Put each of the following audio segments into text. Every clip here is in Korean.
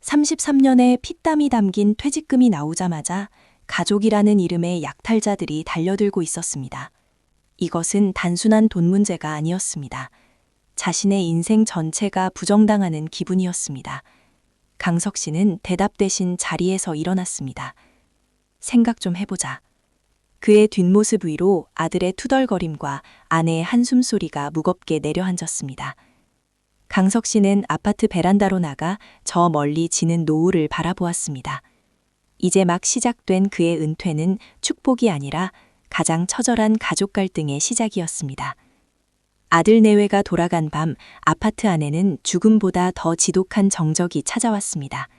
33년의 피땀이 담긴 퇴직금이 나오자마자 가족이라는 이름의 약탈자들이 달려들고 있었습니다. 이것은 단순한 돈 문제가 아니었습니다. 자신의 인생 전체가 부정당하는 기분이었습니다. 강석 씨는 대답 대신 자리에서 일어났습니다. 생각 좀 해보자. 그의 뒷모습 위로 아들의 투덜거림과 아내의 한숨소리가 무겁게 내려앉았습니다. 강석 씨는 아파트 베란다로 나가 저 멀리 지는 노을을 바라보았습니다. 이제 막 시작된 그의 은퇴는 축복이 아니라 가장 처절한 가족 갈등의 시작이었습니다. 아들 내외가 돌아간 밤 아파트 안에는 죽음보다 더 지독한 정적이 찾아왔습니다.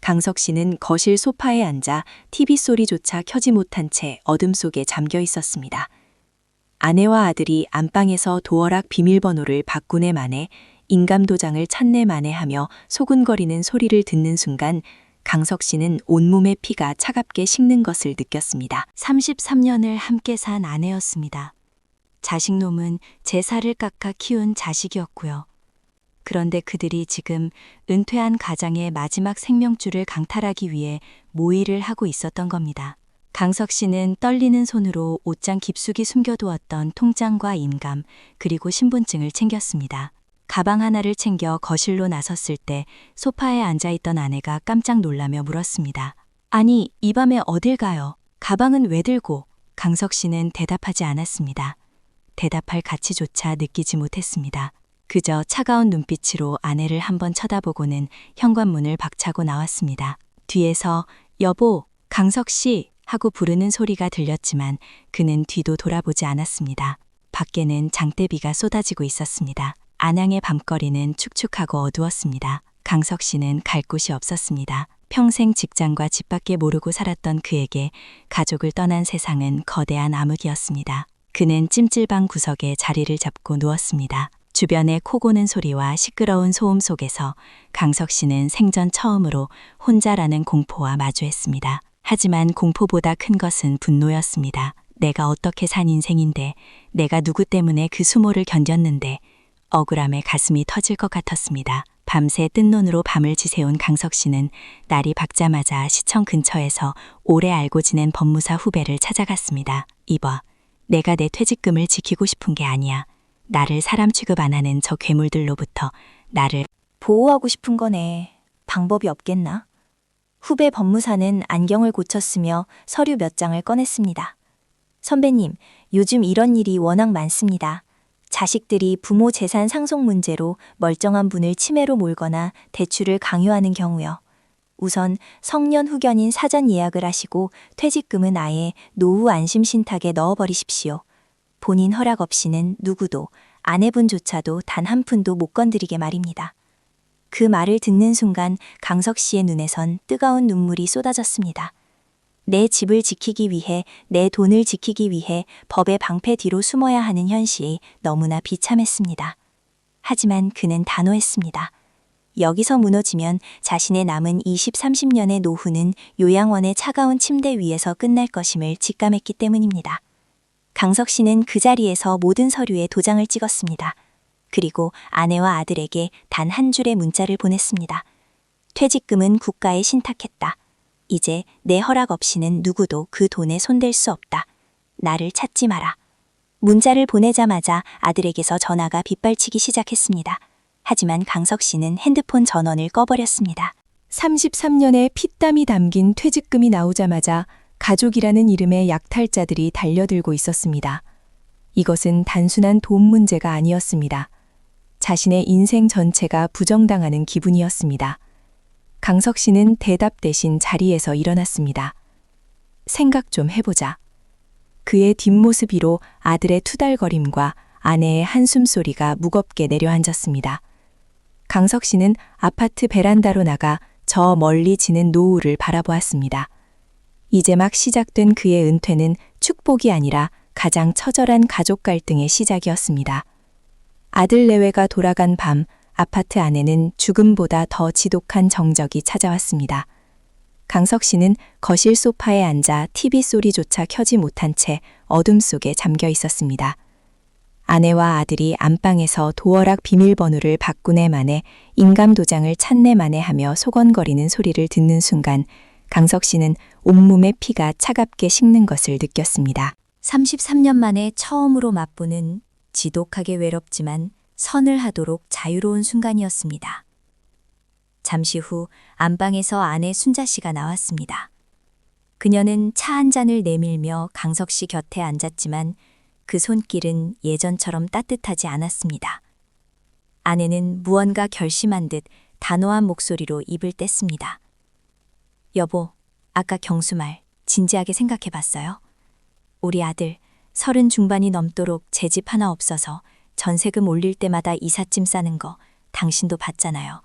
강석 씨는 거실 소파에 앉아 TV 소리조차 켜지 못한 채 어둠 속에 잠겨 있었습니다. 아내와 아들이 안방에서 도어락 비밀번호를 바꾸네 마네, 인감도장을 찾네 마네 하며 소근거리는 소리를 듣는 순간 강석 씨는 온몸의 피가 차갑게 식는 것을 느꼈습니다. 33년을 함께 산 아내였습니다. 자식놈은 제 살을 깎아 키운 자식이었고요. 그런데 그들이 지금 은퇴한 가장의 마지막 생명줄을 강탈하기 위해 모의를 하고 있었던 겁니다. 강석 씨는 떨리는 손으로 옷장 깊숙이 숨겨두었던 통장과 인감, 그리고 신분증을 챙겼습니다. 가방 하나를 챙겨 거실로 나섰을 때 소파에 앉아있던 아내가 깜짝 놀라며 물었습니다. 아니, 이 밤에 어딜 가요? 가방은 왜 들고? 강석 씨는 대답하지 않았습니다. 대답할 가치조차 느끼지 못했습니다. 그저 차가운 눈빛으로 아내를 한번 쳐다보고는 현관문을 박차고 나왔습니다. 뒤에서 여보, 강석 씨 하고 부르는 소리가 들렸지만 그는 뒤도 돌아보지 않았습니다. 밖에는 장대비가 쏟아지고 있었습니다. 안양의 밤거리는 축축하고 어두웠습니다. 강석 씨는 갈 곳이 없었습니다. 평생 직장과 집밖에 모르고 살았던 그에게 가족을 떠난 세상은 거대한 암흑이었습니다. 그는 찜질방 구석에 자리를 잡고 누웠습니다. 주변의 코 고는 소리와 시끄러운 소음 속에서 강석 씨는 생전 처음으로 혼자라는 공포와 마주했습니다. 하지만 공포보다 큰 것은 분노였습니다. 내가 어떻게 산 인생인데, 내가 누구 때문에 그 수모를 견뎠는데, 억울함에 가슴이 터질 것 같았습니다. 밤새 뜬 눈으로 밤을 지새운 강석 씨는 날이 밝자마자 시청 근처에서 오래 알고 지낸 법무사 후배를 찾아갔습니다. 이봐, 내가 내 퇴직금을 지키고 싶은 게 아니야. 나를 사람 취급 안 하는 저 괴물들로부터 나를 보호하고 싶은 거네. 방법이 없겠나? 후배 법무사는 안경을 고쳤으며 서류 몇 장을 꺼냈습니다. 선배님, 요즘 이런 일이 워낙 많습니다. 자식들이 부모 재산 상속 문제로 멀쩡한 분을 치매로 몰거나 대출을 강요하는 경우요. 우선 성년 후견인 사전 예약을 하시고 퇴직금은 아예 노후 안심신탁에 넣어버리십시오. 본인 허락 없이는 누구도, 아내분조차도 단 한 푼도 못 건드리게 말입니다. 그 말을 듣는 순간 강석 씨의 눈에선 뜨거운 눈물이 쏟아졌습니다. 내 집을 지키기 위해, 내 돈을 지키기 위해 법의 방패 뒤로 숨어야 하는 현실이 너무나 비참했습니다. 하지만 그는 단호했습니다. 여기서 무너지면 자신의 남은 20, 30년의 노후는 요양원의 차가운 침대 위에서 끝날 것임을 직감했기 때문입니다. 강석 씨는 그 자리에서 모든 서류에 도장을 찍었습니다. 그리고 아내와 아들에게 단 한 줄의 문자를 보냈습니다. 퇴직금은 국가에 신탁했다. 이제 내 허락 없이는 누구도 그 돈에 손댈 수 없다. 나를 찾지 마라. 문자를 보내자마자 아들에게서 전화가 빗발치기 시작했습니다. 하지만 강석 씨는 핸드폰 전원을 꺼버렸습니다. 33년의 피땀이 담긴 퇴직금이 나오자마자 가족이라는 이름의 약탈자들이 달려들고 있었습니다. 이것은 단순한 돈 문제가 아니었습니다. 자신의 인생 전체가 부정당하는 기분이었습니다. 강석 씨는 대답 대신 자리에서 일어났습니다. 생각 좀 해보자. 그의 뒷모습 위로 아들의 투덜거림과 아내의 한숨소리가 무겁게 내려앉았습니다. 강석 씨는 아파트 베란다로 나가 저 멀리 지는 노을을 바라보았습니다. 이제 막 시작된 그의 은퇴는 축복이 아니라 가장 처절한 가족 갈등의 시작이었습니다. 아들 내외가 돌아간 밤 아파트 안에는 죽음보다 더 지독한 정적이 찾아왔습니다. 강석 씨는 거실 소파에 앉아 TV 소리조차 켜지 못한 채 어둠 속에 잠겨 있었습니다. 아내와 아들이 안방에서 도어락 비밀번호를 바꾸네 마네 인감도장을 찾네 마네 하며 소건거리는 소리를 듣는 순간 강석 씨는 온몸에 피가 차갑게 식는 것을 느꼈습니다. 33년 만에 처음으로 맛보는 지독하게 외롭지만 선을 하도록 자유로운 순간이었습니다. 잠시 후 안방에서 아내 순자 씨가 나왔습니다. 그녀는 차 한 잔을 내밀며 강석 씨 곁에 앉았지만 그 손길은 예전처럼 따뜻하지 않았습니다. 아내는 무언가 결심한 듯 단호한 목소리로 입을 뗐습니다. 여보, 아까 경수 말 진지하게 생각해 봤어요? 우리 아들 30 중반이 넘도록 제 집 하나 없어서 전세금 올릴 때마다 이삿짐 싸는 거 당신도 봤잖아요.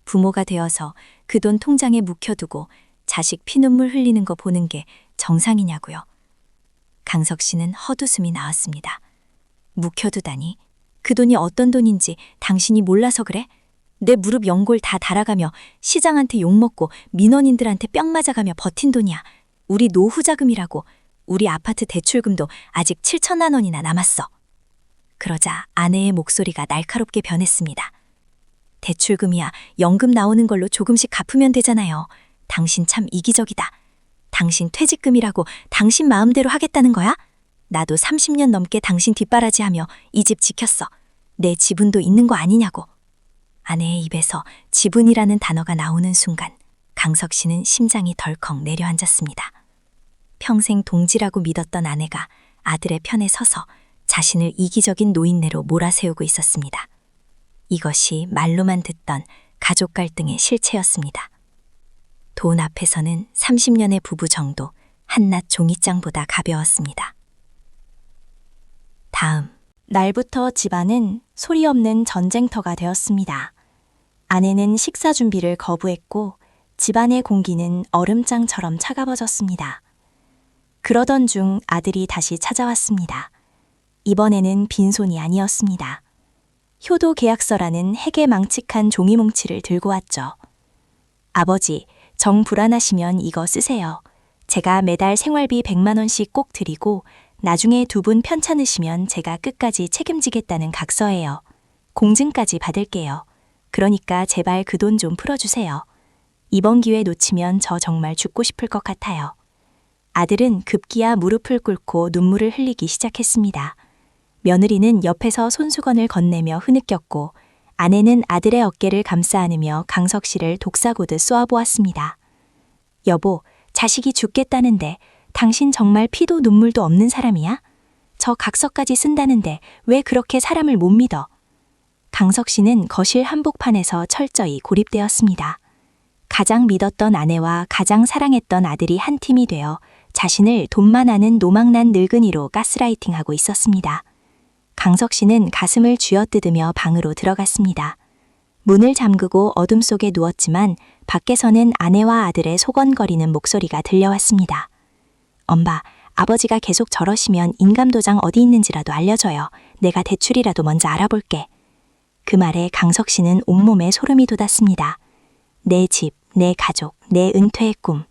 부모가 되어서 그 돈 통장에 묵혀두고 자식 피눈물 흘리는 거 보는 게 정상이냐고요. 강석 씨는 헛웃음이 나왔습니다. 묵혀두다니. 그 돈이 어떤 돈인지 당신이 몰라서 그래? 내 무릎 연골 다 달아가며 시장한테 욕먹고 민원인들한테 뿅 맞아가며 버틴 돈이야. 우리 노후 자금이라고. 우리 아파트 대출금도 아직 7천만 원이나 남았어. 그러자 아내의 목소리가 날카롭게 변했습니다. 대출금이야 연금 나오는 걸로 조금씩 갚으면 되잖아요. 당신 참 이기적이다. 당신 퇴직금이라고 당신 마음대로 하겠다는 거야? 나도 30년 넘게 당신 뒷바라지하며 이 집 지켰어. 내 지분도 있는 거 아니냐고. 아내의 입에서 지분이라는 단어가 나오는 순간 강석 씨는 심장이 덜컥 내려앉았습니다. 평생 동지라고 믿었던 아내가 아들의 편에 서서 자신을 이기적인 노인네로 몰아세우고 있었습니다. 이것이 말로만 듣던 가족 갈등의 실체였습니다. 돈 앞에서는 30년의 부부 정도 한낱 종이장보다 가벼웠습니다. 다음 날부터 집안은 소리 없는 전쟁터가 되었습니다. 아내는 식사 준비를 거부했고 집안의 공기는 얼음장처럼 차가워졌습니다. 그러던 중 아들이 다시 찾아왔습니다. 이번에는 빈손이 아니었습니다. 효도 계약서라는 핵에 망측한 종이 뭉치를 들고 왔죠. 아버지, 정 불안하시면 이거 쓰세요. 제가 매달 생활비 100만 원씩 꼭 드리고 나중에 두 분 편찮으시면 제가 끝까지 책임지겠다는 각서예요. 공증까지 받을게요. 그러니까 제발 그 돈 좀 풀어주세요. 이번 기회 놓치면 저 정말 죽고 싶을 것 같아요. 아들은 급기야 무릎을 꿇고 눈물을 흘리기 시작했습니다. 며느리는 옆에서 손수건을 건네며 흐느꼈고 아내는 아들의 어깨를 감싸 안으며 강석 씨를 독사고듯 쏘아보았습니다. 여보, 자식이 죽겠다는데 당신 정말 피도 눈물도 없는 사람이야? 저 각서까지 쓴다는데 왜 그렇게 사람을 못 믿어? 강석 씨는 거실 한복판에서 철저히 고립되었습니다. 가장 믿었던 아내와 가장 사랑했던 아들이 한 팀이 되어 자신을 돈만 아는 노망난 늙은이로 가스라이팅하고 있었습니다. 강석 씨는 가슴을 쥐어뜯으며 방으로 들어갔습니다. 문을 잠그고 어둠 속에 누웠지만 밖에서는 아내와 아들의 소건거리는 목소리가 들려왔습니다. 엄마, 아버지가 계속 저러시면 인감도장 어디 있는지라도 알려줘요. 내가 대출이라도 먼저 알아볼게. 그 말에 강석 씨는 온몸에 소름이 돋았습니다. 내 집, 내 가족, 내 은퇴의 꿈,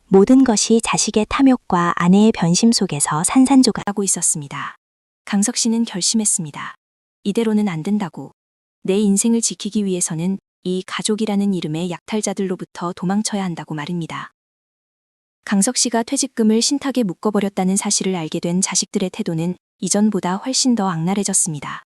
모든 것이 자식의 탐욕과 아내의 변심 속에서 산산조각하고 있었습니다. 강석 씨는 결심했습니다. 이대로는 안 된다고. 내 인생을 지키기 위해서는 이 가족이라는 이름의 약탈자들로부터 도망쳐야 한다고 말입니다. 강석 씨가 퇴직금을 신탁에 묶어버렸다는 사실을 알게 된 자식들의 태도는 이전보다 훨씬 더 악랄해졌습니다.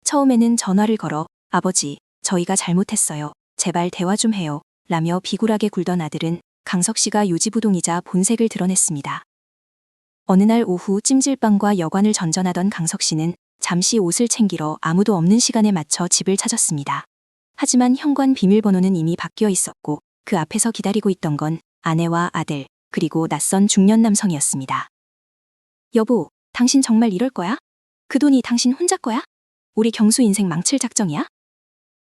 처음에는 전화를 걸어 아버지, 저희가 잘못했어요. 제발 대화 좀 해요. 라며 비굴하게 굴던 아들은 강석 씨가 요지부동이자 본색을 드러냈습니다. 어느 날 오후 찜질방과 여관을 전전하던 강석 씨는 잠시 옷을 챙기러 아무도 없는 시간에 맞춰 집을 찾았습니다. 하지만 현관 비밀번호는 이미 바뀌어 있었고 그 앞에서 기다리고 있던 건 아내와 아들, 그리고 낯선 중년 남성이었습니다. 여보, 당신 정말 이럴 거야? 그 돈이 당신 혼자 거야? 우리 경수 인생 망칠 작정이야?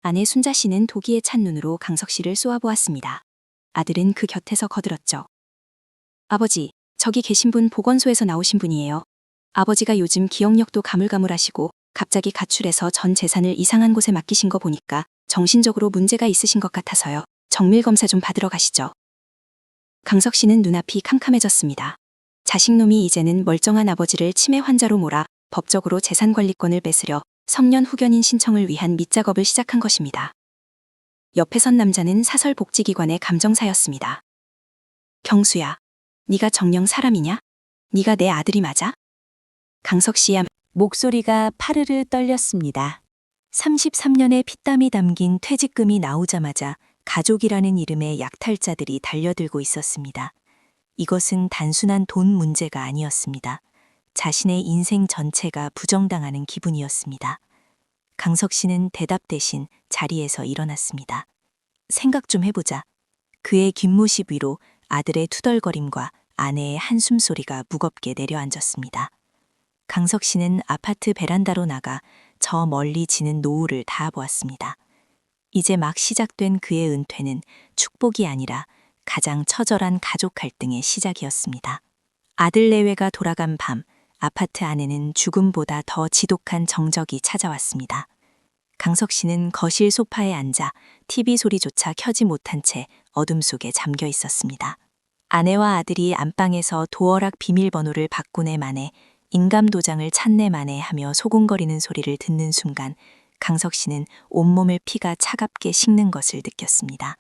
아내 순자 씨는 도기에 찬 눈으로 강석 씨를 쏘아보았습니다. 아들은 그 곁에서 거들었죠. 아버지, 저기 계신 분 보건소에서 나오신 분이에요. 아버지가 요즘 기억력도 가물가물하시고 갑자기 가출해서 전 재산을 이상한 곳에 맡기신 거 보니까 정신적으로 문제가 있으신 것 같아서요. 정밀검사 좀 받으러 가시죠. 강석 씨는 눈앞이 캄캄해졌습니다. 자식놈이 이제는 멀쩡한 아버지를 치매 환자로 몰아 법적으로 재산관리권을 뺏으려 성년 후견인 신청을 위한 밑작업을 시작한 것입니다. 옆에 선 남자는 사설복지기관의 감정사였습니다. 경수야, 네가 정녕 사람이냐? 네가 내 아들이 맞아? 강석 씨야. 목소리가 파르르 떨렸습니다. 33년의 피땀이 담긴 퇴직금이 나오자마자 가족이라는 이름의 약탈자들이 달려들고 있었습니다. 이것은 단순한 돈 문제가 아니었습니다. 자신의 인생 전체가 부정당하는 기분이었습니다. 강석 씨는 대답 대신 자리에서 일어났습니다. 생각 좀 해보자. 그의 귓모습 위로 아들의 투덜거림과 아내의 한숨소리가 무겁게 내려앉았습니다. 강석 씨는 아파트 베란다로 나가 저 멀리 지는 노을을 다보았습니다. 이제 막 시작된 그의 은퇴는 축복이 아니라 가장 처절한 가족 갈등의 시작이었습니다. 아들 내외가 돌아간 밤, 아파트 안에는 죽음보다 더 지독한 정적이 찾아왔습니다. 강석 씨는 거실 소파에 앉아 TV 소리조차 켜지 못한 채 어둠 속에 잠겨 있었습니다. 아내와 아들이 안방에서 도어락 비밀번호를 바꾸네 마네, 인감도장을 찾네 마네 하며 소곤거리는 소리를 듣는 순간 강석 씨는 온몸을 피가 차갑게 식는 것을 느꼈습니다.